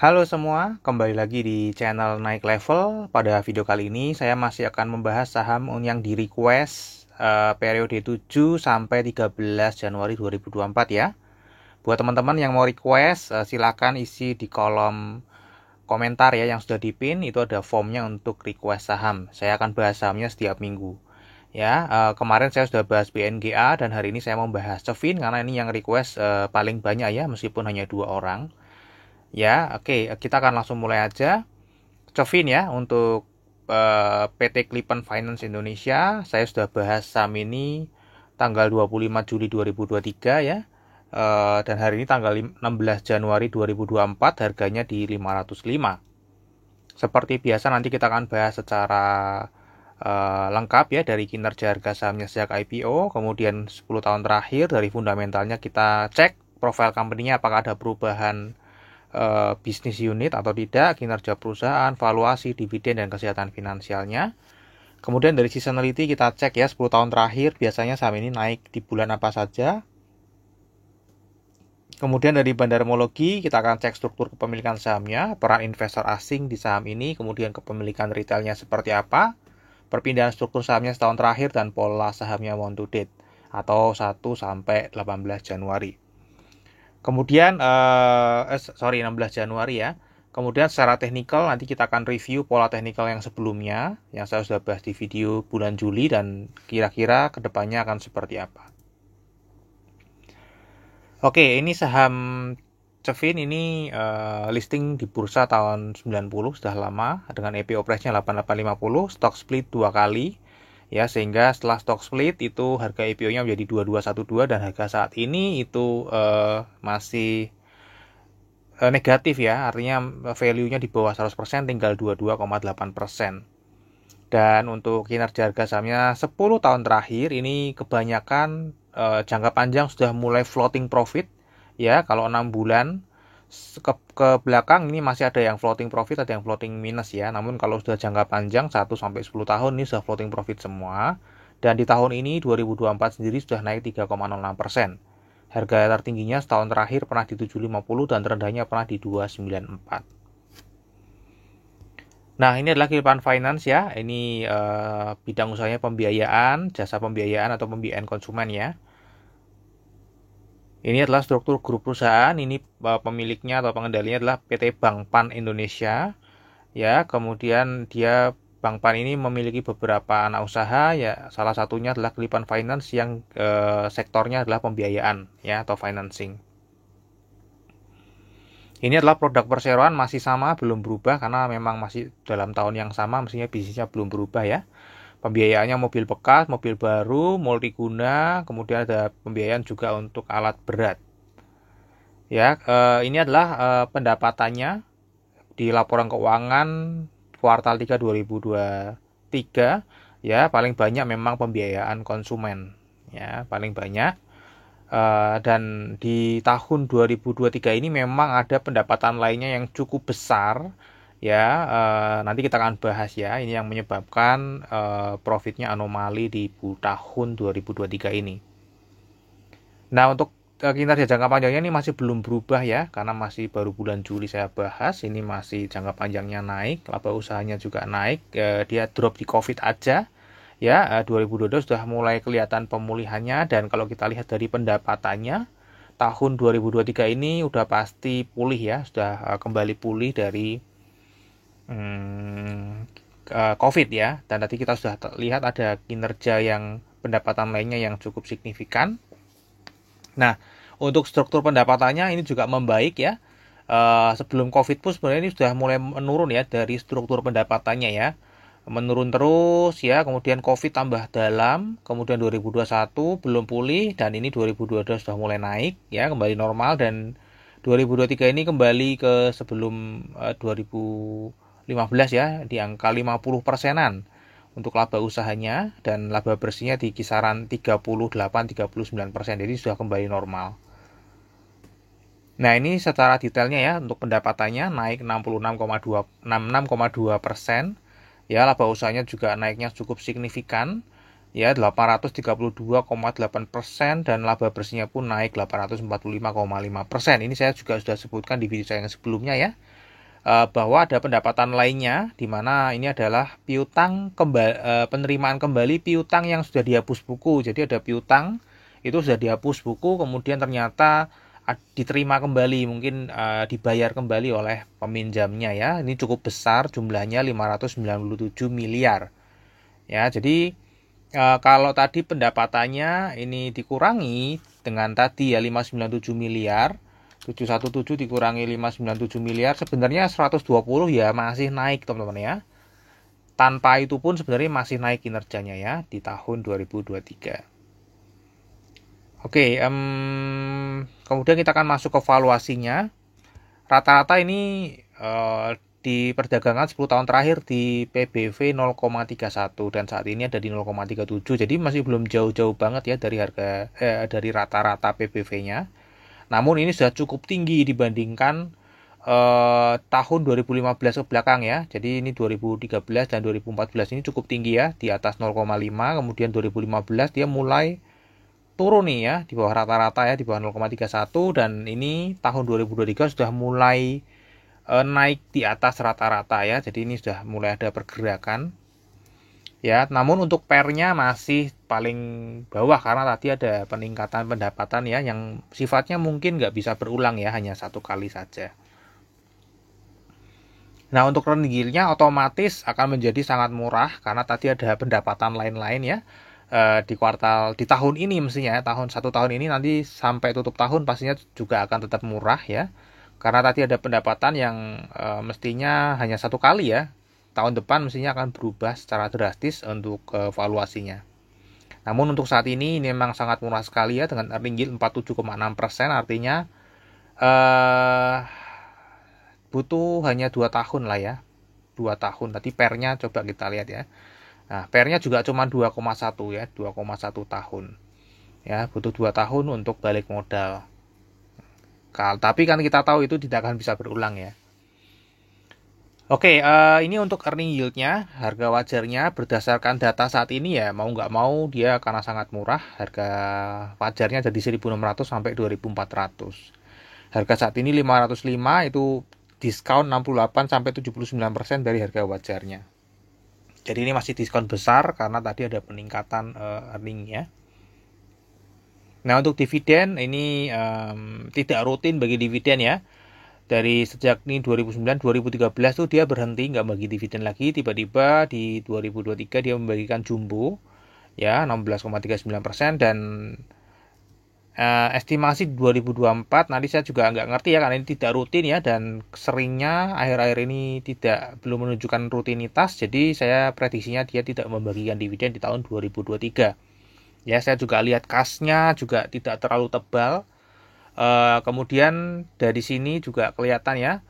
Halo semua, kembali lagi di channel Naik Level. Pada video kali ini saya masih akan membahas saham yang di request periode 7 sampai 13 Januari 2024 ya. Buat teman-teman yang mau request, silakan isi di kolom komentar ya yang sudah dipin, itu ada formnya untuk request saham. Saya akan bahas sahamnya setiap minggu. Ya, kemarin saya sudah bahas BNGA dan hari ini saya mau bahas Cevin karena ini yang request paling banyak ya, meskipun hanya 2 orang. Ya, oke, kita akan langsung mulai aja. Covin ya, untuk PT Klipan Finance Indonesia, saya sudah bahas saham ini tanggal 25 Juli 2023 ya. Dan hari ini tanggal 16 Januari 2024, harganya di 505. Seperti biasa nanti kita akan bahas secara lengkap ya dari kinerja harga sahamnya sejak IPO, kemudian 10 tahun terakhir dari fundamentalnya kita cek profil company-nya apakah ada perubahan bisnis unit atau tidak, kinerja perusahaan, valuasi, dividen, dan kesehatan finansialnya. Kemudian dari seasonality kita cek ya 10 tahun terakhir biasanya saham ini naik di bulan apa saja. Kemudian dari bandarmologi kita akan cek struktur kepemilikan sahamnya, peran investor asing di saham ini, kemudian kepemilikan retailnya seperti apa, perpindahan struktur sahamnya setahun terakhir, dan pola sahamnya month to date atau 1 sampai 18 Januari. Kemudian 16 Januari ya. Kemudian secara teknikal nanti kita akan review pola teknikal yang sebelumnya yang saya sudah bahas di video bulan Juli dan kira-kira kedepannya akan seperti apa. Oke, ini saham Cevin ini listing di bursa tahun 90 sudah lama dengan EPO price-nya 8850, stock split 2 kali. Ya, sehingga setelah stock split itu harga IPO-nya menjadi 2212 dan harga saat ini itu masih negatif ya, artinya value-nya di bawah 100%, tinggal 22,8%. Dan untuk kinerja harga sahamnya 10 tahun terakhir ini kebanyakan jangka panjang sudah mulai floating profit ya. Kalau 6 bulan ke belakang ini masih ada yang floating profit, ada yang floating minus ya. Namun kalau sudah jangka panjang 1 sampai 10 tahun ini sudah floating profit semua. Dan di tahun ini 2024 sendiri sudah naik 3,06%. Harga tertingginya setahun terakhir pernah di 750 dan terendahnya pernah di 294. Nah, ini adalah Klipan Finance ya. Ini bidang usahanya pembiayaan, jasa pembiayaan atau pembiayaan konsumen ya. Ini adalah struktur grup perusahaan. Ini pemiliknya atau pengendalinya adalah PT Bank Pan Indonesia. Ya, kemudian Bank Pan ini memiliki beberapa anak usaha ya. Salah satunya adalah Klipan Finance yang sektornya adalah pembiayaan ya atau financing. Ini adalah produk perseroan masih sama, belum berubah karena memang masih dalam tahun yang sama, mestinya bisnisnya belum berubah ya. Pembiayaannya mobil bekas, mobil baru, multiguna, kemudian ada pembiayaan juga untuk alat berat. Ya, ini adalah pendapatannya di laporan keuangan kuartal 3 2023 ya, paling banyak memang pembiayaan konsumen ya, paling banyak. Dan di tahun 2023 ini memang ada pendapatan lainnya yang cukup besar ya, nanti kita akan bahas ya, ini yang menyebabkan profitnya anomali di tahun 2023 ini. Nah, untuk kinerja jangka panjangnya ini masih belum berubah ya, karena masih baru bulan Juli saya bahas, ini masih jangka panjangnya naik, laba usahanya juga naik, dia drop di COVID aja. Ya, 2022 sudah mulai kelihatan pemulihannya dan kalau kita lihat dari pendapatannya tahun 2023 ini udah pasti pulih ya, sudah kembali pulih dari COVID ya. Dan tadi kita sudah lihat ada kinerja yang pendapatan lainnya yang cukup signifikan. Nah, untuk struktur pendapatannya ini juga membaik ya. Sebelum COVID pun sebenarnya ini sudah mulai menurun ya dari struktur pendapatannya ya. Menurun terus ya, kemudian COVID tambah dalam, kemudian 2021 belum pulih dan ini 2022 sudah mulai naik ya, kembali normal dan 2023 ini kembali ke sebelum 2015 ya, di angka 50%-an untuk laba usahanya dan laba bersihnya di kisaran 38-39%, jadi sudah kembali normal. Nah, ini secara detailnya ya, untuk pendapatannya naik 66,2%. Ya, laba usahanya juga naiknya cukup signifikan. Ya, 832,8% dan laba bersihnya pun naik 845,5%. Ini saya juga sudah sebutkan di video saya yang sebelumnya ya. bahwa ada pendapatan lainnya, di mana ini adalah piutang penerimaan kembali piutang yang sudah dihapus buku. Jadi ada piutang itu sudah dihapus buku, kemudian ternyata diterima kembali, mungkin dibayar kembali oleh peminjamnya ya. Ini cukup besar, jumlahnya 597 miliar. Ya, jadi kalau tadi pendapatannya ini dikurangi dengan tadi ya 597 miliar, 717 dikurangi 597 miliar, sebenarnya 120 ya masih naik teman-teman ya. Tanpa itu pun sebenarnya masih naik kinerjanya ya di tahun 2023. Oke, kemudian kita akan masuk ke valuasinya. Rata-rata ini di perdagangan 10 tahun terakhir di PBV 0,31 dan saat ini ada di 0,37. Jadi masih belum jauh-jauh banget ya dari rata-rata PBV-nya. Namun ini sudah cukup tinggi dibandingkan tahun 2015 ke belakang ya. Jadi ini 2013 dan 2014 ini cukup tinggi ya, di atas 0,5. Kemudian 2015 dia mulai turun nih ya, di bawah rata-rata ya, di bawah 0,31, dan ini tahun 2023 sudah mulai naik di atas rata-rata ya. Jadi ini sudah mulai ada pergerakan ya. Namun untuk pernya masih paling bawah karena tadi ada peningkatan pendapatan ya, yang sifatnya mungkin nggak bisa berulang ya, hanya satu kali saja. Nah, untuk running yield-nya otomatis akan menjadi sangat murah karena tadi ada pendapatan lain-lain ya. Di tahun ini mestinya satu tahun ini nanti sampai tutup tahun pastinya juga akan tetap murah ya, karena tadi ada pendapatan yang mestinya hanya satu kali ya. Tahun depan mestinya akan berubah secara drastis untuk valuasinya. Namun untuk saat ini memang sangat murah sekali ya, dengan earning yield 47,6%, artinya butuh hanya 2 tahun lah ya, 2 tahun. Tadi pernya coba kita lihat ya. Nah, PR-nya juga cuma 2,1 ya, 2,1 tahun. Ya, butuh 2 tahun untuk balik modal. Tapi kan kita tahu itu tidak akan bisa berulang ya. Oke, ini untuk earning yield-nya, harga wajarnya berdasarkan data saat ini ya, mau nggak mau dia karena sangat murah, harga wajarnya jadi 1.600 sampai 2.400. Harga saat ini 505, itu diskon 68 sampai 79% dari harga wajarnya. Jadi ini masih diskon besar karena tadi ada peningkatan earning-nya. Nah, untuk dividen ini tidak rutin bagi dividen ya. Dari sejak ini 2009-2013 tuh dia berhenti nggak bagi dividen lagi. Tiba-tiba di 2023 dia membagikan jumbo ya 16,39%, dan estimasi 2024 nanti saya juga nggak ngerti ya, karena ini tidak rutin ya, dan seringnya akhir-akhir ini belum menunjukkan rutinitas. Jadi saya prediksinya dia tidak membagikan dividen di tahun 2023 ya. Saya juga lihat kasnya juga tidak terlalu tebal. Kemudian dari sini juga kelihatan ya,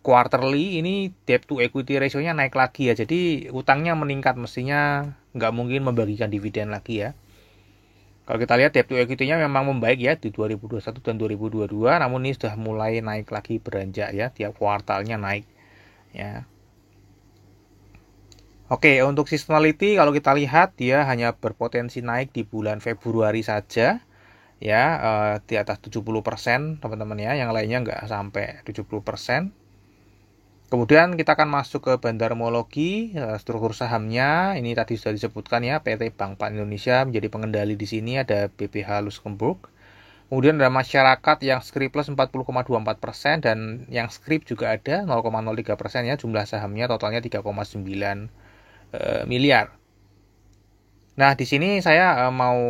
quarterly ini debt to equity ratio-nya naik lagi ya. Jadi utangnya meningkat, mestinya nggak mungkin membagikan dividen lagi ya. Kalau kita lihat debt to equity-nya memang membaik ya di 2021 dan 2022, namun ini sudah mulai naik lagi beranjak ya, tiap kuartalnya naik ya. Oke, untuk seasonality kalau kita lihat dia hanya berpotensi naik di bulan Februari saja ya, di atas 70% teman-teman ya, yang lainnya nggak sampai 70%. Kemudian kita akan masuk ke bandarmologi, struktur sahamnya. Ini tadi sudah disebutkan ya, PT Bank Pan Indonesia menjadi pengendali di sini, ada BPH Luxembourg. Kemudian ada masyarakat yang scripless 40,24%, dan yang scrip juga ada 0,03% ya. Jumlah sahamnya totalnya 3,9 miliar. Nah, di sini saya mau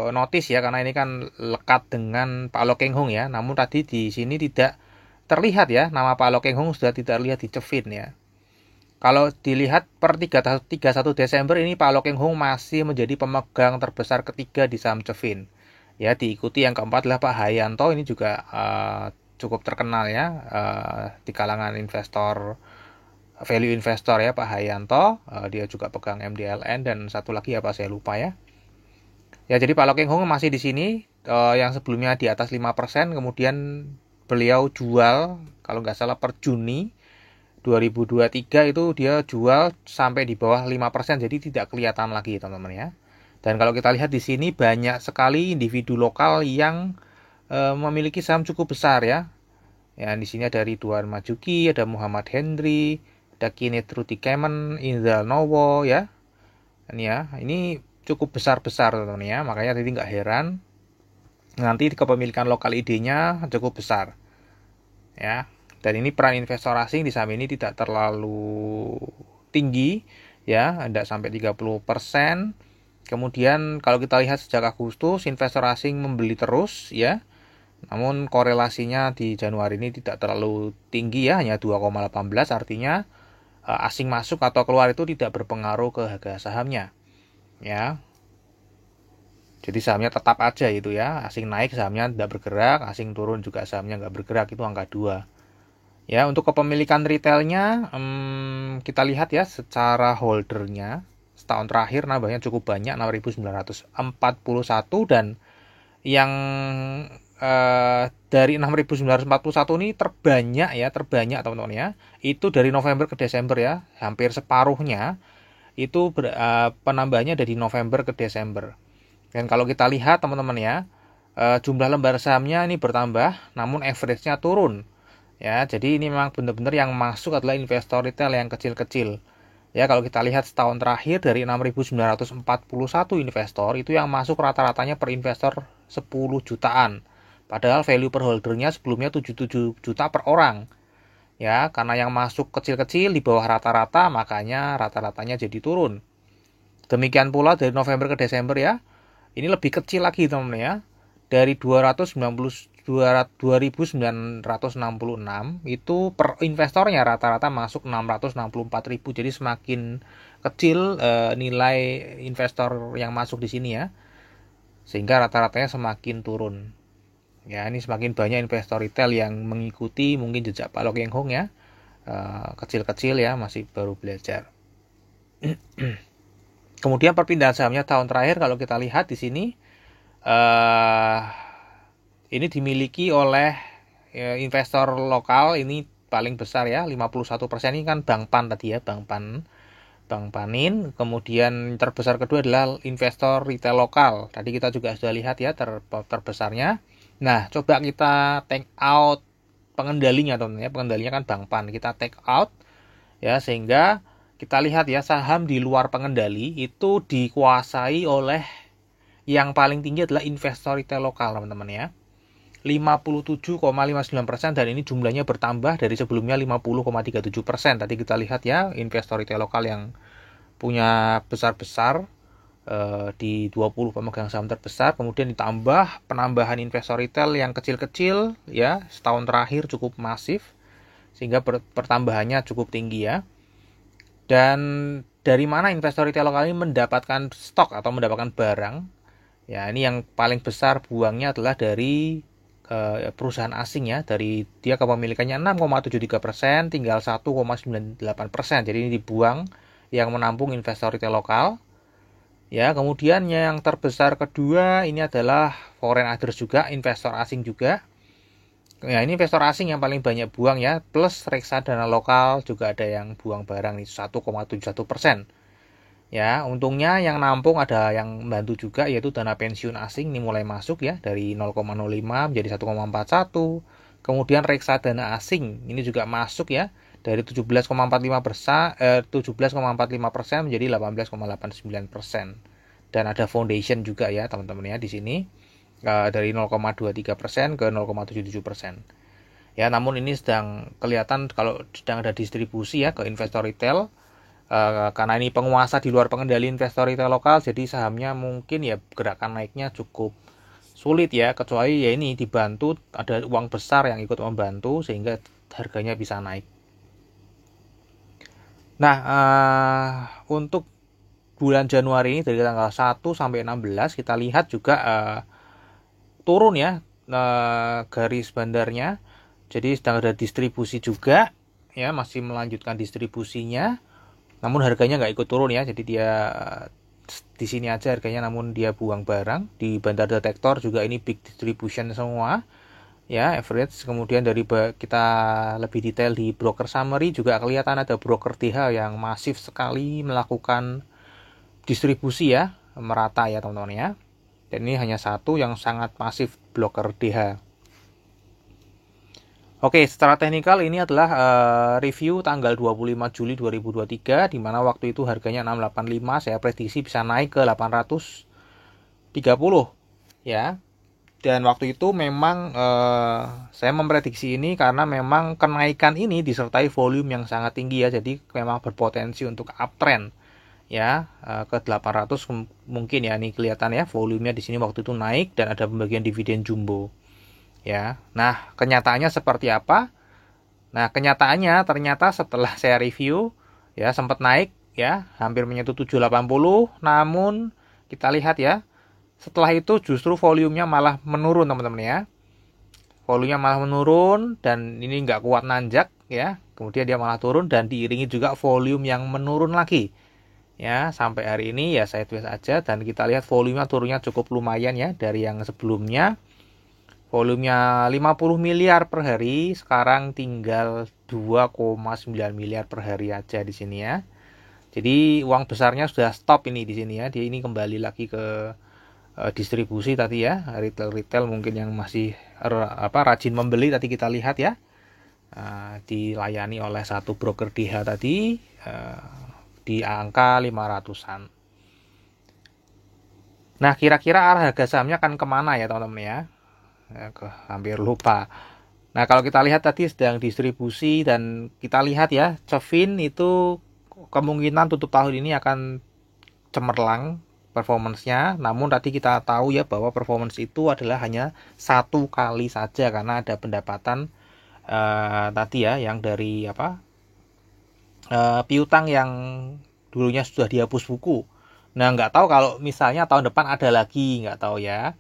notice ya, karena ini kan lekat dengan Pak Lo Keng Hong ya. Namun tadi di sini tidak terlihat ya, nama Pak Lo Keng Hong sudah tidak terlihat di Cefin ya. Kalau dilihat per 31 Desember ini Pak Lo Keng Hong masih menjadi pemegang terbesar ketiga di saham Cefin. Ya, diikuti yang keempat adalah Pak Hayanto, ini juga cukup terkenal ya di kalangan value investor ya, Pak Hayanto. Dia juga pegang MDLN, dan satu lagi apa saya lupa ya. Ya, jadi Pak Lo Keng Hong masih di sini, yang sebelumnya di atas 5%, kemudian beliau jual kalau nggak salah per Juni 2023 itu dia jual sampai di bawah 5%, jadi tidak kelihatan lagi teman-teman ya. Dan kalau kita lihat di sini banyak sekali individu lokal yang memiliki saham cukup besar ya. Ya, di sini ada Ridwan Majuki, ada Muhammad Hendry, ada Kenneth Rutikemen, Indra Nowo ya. Ini cukup besar-besar teman-teman ya. Makanya tadi nggak heran nanti kepemilikan lokal ID-nya cukup besar. Ya. Dan ini peran investor asing di saham ini tidak terlalu tinggi ya, ada sampai 30%. Kemudian kalau kita lihat sejak Agustus investor asing membeli terus ya. Namun korelasinya di Januari ini tidak terlalu tinggi ya, hanya 2,18, artinya asing masuk atau keluar itu tidak berpengaruh ke harga sahamnya. Ya. Jadi sahamnya tetap aja itu ya, asing naik sahamnya tidak bergerak, asing turun juga sahamnya nggak bergerak, itu angka 2. Ya, untuk kepemilikan retailnya kita lihat ya secara holdernya setahun terakhir nambahnya cukup banyak 6.941 dan yang dari 6.941 ini terbanyak teman-teman ya. Itu dari November ke Desember ya, hampir separuhnya itu penambahannya dari November ke Desember. Dan kalau kita lihat teman-teman ya, jumlah lembar sahamnya ini bertambah, namun average-nya turun. Ya, jadi ini memang benar-benar yang masuk adalah investor retail yang kecil-kecil. Ya, kalau kita lihat setahun terakhir dari 6.941 investor itu yang masuk rata-ratanya per investor 10 jutaan. Padahal value per holdernya sebelumnya 77 juta per orang. Ya, karena yang masuk kecil-kecil di bawah rata-rata, makanya rata-ratanya jadi turun. Demikian pula dari November ke Desember ya. Ini lebih kecil lagi teman-teman ya. Dari 2.966 itu per investornya rata-rata masuk 664.000. Jadi semakin kecil nilai investor yang masuk di sini ya. Sehingga rata-ratanya semakin turun. Ya, ini semakin banyak investor retail yang mengikuti mungkin jejak Pak Loh Keng Hoong ya. Kecil-kecil ya, masih baru belajar. Kemudian perpindahan sahamnya tahun terakhir kalau kita lihat di sini ini dimiliki oleh investor lokal, ini paling besar ya, 51% ini kan Bank Pan tadi ya, Bank Panin. Kemudian terbesar kedua adalah investor retail lokal. Tadi kita juga sudah lihat ya terbesarnya. Nah, coba kita take out pengendalinya teman-teman ya. Pengendalinya kan Bank Pan. Kita take out ya, sehingga kita lihat ya saham di luar pengendali itu dikuasai oleh yang paling tinggi adalah investor retail lokal teman-teman ya. 57,59% dan ini jumlahnya bertambah dari sebelumnya 50,37%. Tadi kita lihat ya investor retail lokal yang punya besar-besar di 20 pemegang saham terbesar, kemudian ditambah penambahan investor retail yang kecil-kecil ya setahun terakhir cukup masif sehingga pertambahannya cukup tinggi ya. Dan dari mana investor retail lokal ini mendapatkan stok atau mendapatkan barang? Ya, ini yang paling besar buangnya adalah dari perusahaan asing ya. Dari dia kepemilikannya 6,73%, tinggal 1,98%. Jadi ini dibuang yang menampung investor retail lokal. Ya, kemudian yang terbesar kedua ini adalah foreign others juga, investor asing juga. Ya, ini investor asing yang paling banyak buang ya, plus reksadana lokal juga ada yang buang barang nih 1,71%. Ya, untungnya yang nampung ada yang membantu juga yaitu dana pensiun asing ini mulai masuk ya dari 0,05 menjadi 1,41. Kemudian reksadana asing ini juga masuk ya dari 17,45% menjadi 18,89%. Dan ada foundation juga ya teman-teman ya di sini. Dari 0,23% ke 0,77%. Ya, namun ini sedang kelihatan kalau sedang ada distribusi ya ke investor retail. Karena ini penguasa di luar pengendali investor retail lokal, jadi sahamnya mungkin ya gerakan naiknya cukup sulit ya, kecuali ya ini dibantu ada uang besar yang ikut membantu sehingga harganya bisa naik. Nah, untuk bulan Januari ini dari tanggal 1 sampai 16 kita lihat juga turun ya garis bandarnya. Jadi sedang ada distribusi juga ya, masih melanjutkan distribusinya. Namun harganya nggak ikut turun ya. Jadi dia di sini aja harganya, namun dia buang barang. Di bandar detektor juga ini big distribution semua. Ya, average. Kemudian dari kita lebih detail di broker summary juga kelihatan ada broker DH yang masif sekali melakukan distribusi ya, merata ya teman-teman ya. Dan ini hanya satu yang sangat masif, broker DH. Oke, secara teknikal ini adalah review tanggal 25 Juli 2023 di mana waktu itu harganya 685, saya prediksi bisa naik ke 830 ya. Dan waktu itu memang saya memprediksi ini karena memang kenaikan ini disertai volume yang sangat tinggi ya. Jadi memang berpotensi untuk uptrend ya ke 800 mungkin ya. Ini kelihatan ya volumenya di sini waktu itu naik dan ada pembagian dividen jumbo. Ya. Nah, kenyataannya seperti apa? Nah, kenyataannya ternyata setelah saya review ya sempat naik ya, hampir menyentuh 780, namun kita lihat ya, setelah itu justru volumenya malah menurun teman-teman ya. Volumenya malah menurun dan ini nggak kuat nanjak ya. Kemudian dia malah turun dan diiringi juga volume yang menurun lagi. Ya, sampai hari ini ya saya sideways aja dan kita lihat volumenya turunnya cukup lumayan ya dari yang sebelumnya. Volumenya 50 miliar per hari, sekarang tinggal 2,9 miliar per hari aja di sini ya. Jadi uang besarnya sudah stop ini di sini ya. Dia ini kembali lagi ke distribusi tadi ya, retail mungkin yang masih rajin membeli tadi kita lihat ya. Dilayani oleh satu broker DH tadi di angka 500-an. Nah, kira-kira arah harga sahamnya akan kemana ya teman-teman ya? Hampir lupa. Nah, kalau kita lihat tadi sedang distribusi dan kita lihat ya, Cevin itu kemungkinan tutup tahun ini akan cemerlang performance-nya. Namun tadi kita tahu ya bahwa performance itu adalah hanya satu kali saja karena ada pendapatan tadi ya yang dari piutang yang dulunya sudah dihapus buku. Nah, nggak tahu kalau misalnya tahun depan ada lagi, nggak tahu ya.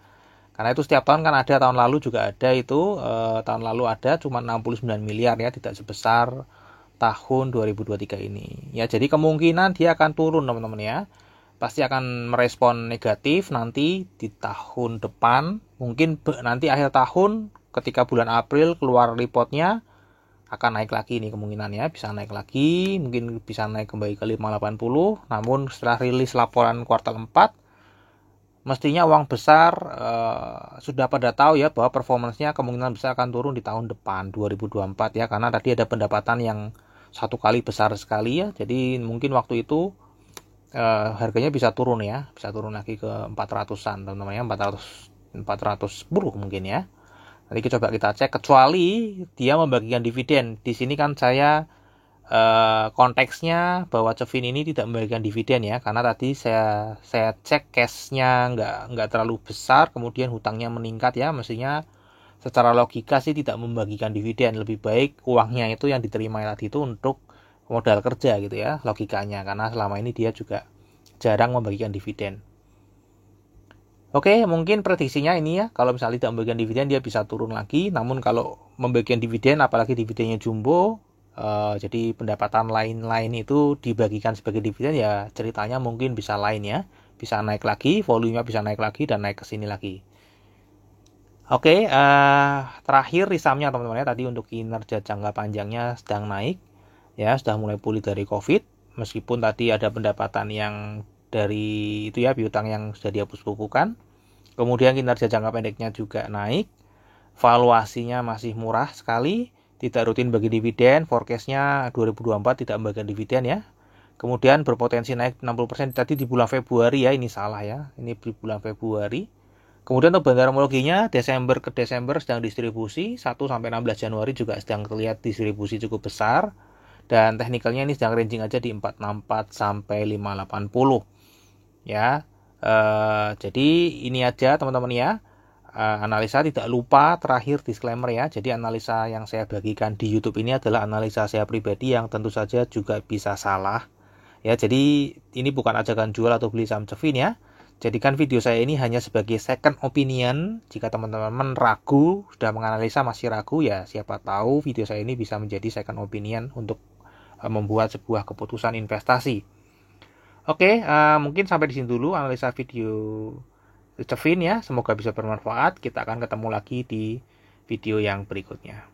Karena itu setiap tahun kan ada, tahun lalu juga ada itu, tahun lalu ada cuma 69 miliar ya, tidak sebesar tahun 2023 ini. Ya, jadi kemungkinan dia akan turun teman-teman ya. Pasti akan merespon negatif nanti di tahun depan. Mungkin nanti akhir tahun ketika bulan April keluar reportnya akan naik lagi nih kemungkinan ya, bisa naik lagi, mungkin bisa naik kembali ke 580. Namun setelah rilis laporan kuartal 4 mestinya uang besar sudah pada tahu ya bahwa performance-nya kemungkinan besar akan turun di tahun depan 2024 ya, karena tadi ada pendapatan yang satu kali besar sekali ya. Jadi mungkin waktu itu harganya bisa turun ya, bisa turun lagi ke 400-an teman-teman ya, 410 mungkin ya. Nanti coba kita cek, kecuali dia membagikan dividen. Di sini kan saya konteksnya bahwa Cevin ini tidak membagikan dividen ya, karena tadi saya cek cashnya nggak terlalu besar, kemudian hutangnya meningkat ya, mestinya secara logika sih tidak membagikan dividen, lebih baik uangnya itu yang diterima tadi itu untuk modal kerja gitu ya logikanya, karena selama ini dia juga jarang membagikan dividen. Oke, mungkin prediksinya ini ya, kalau misalnya tidak membagikan dividen dia bisa turun lagi, namun kalau membagikan dividen apalagi dividennya jumbo, jadi pendapatan lain-lain itu dibagikan sebagai dividen ya, ceritanya mungkin bisa lain ya, bisa naik lagi, volumenya bisa naik lagi dan naik ke sini lagi. Oke, terakhir di sahamnya teman-teman ya, tadi untuk kinerja jangka panjangnya sedang naik ya, sudah mulai pulih dari COVID, meskipun tadi ada pendapatan yang dari itu ya, piutang yang sudah dihapus bukukan. Kemudian kinerja jangka pendeknya juga naik, valuasinya masih murah sekali, tidak rutin bagi dividen, forecast-nya 2024 tidak membagikan dividen ya. Kemudian berpotensi naik 60% tadi di bulan Februari ya, ini salah ya, ini di bulan Februari. Kemudian untuk bandarmologinya Desember ke Desember sedang distribusi, 1 sampai 16 Januari juga sedang terlihat distribusi cukup besar. Dan teknikalnya ini sedang ranging aja di 464 sampai 580 ya. Jadi ini aja teman-teman ya, analisa. Tidak lupa terakhir disclaimer ya, jadi analisa yang saya bagikan di YouTube ini adalah analisa saya pribadi yang tentu saja juga bisa salah ya. Jadi ini bukan ajakan jual atau beli saham Cevin ya. Jadikan video saya ini hanya sebagai second opinion. Jika teman-teman ragu, sudah menganalisa masih ragu ya, siapa tahu video saya ini bisa menjadi second opinion untuk membuat sebuah keputusan investasi. Oke, mungkin sampai di sini dulu analisa video Cevin ya. Semoga bisa bermanfaat. Kita akan ketemu lagi di video yang berikutnya.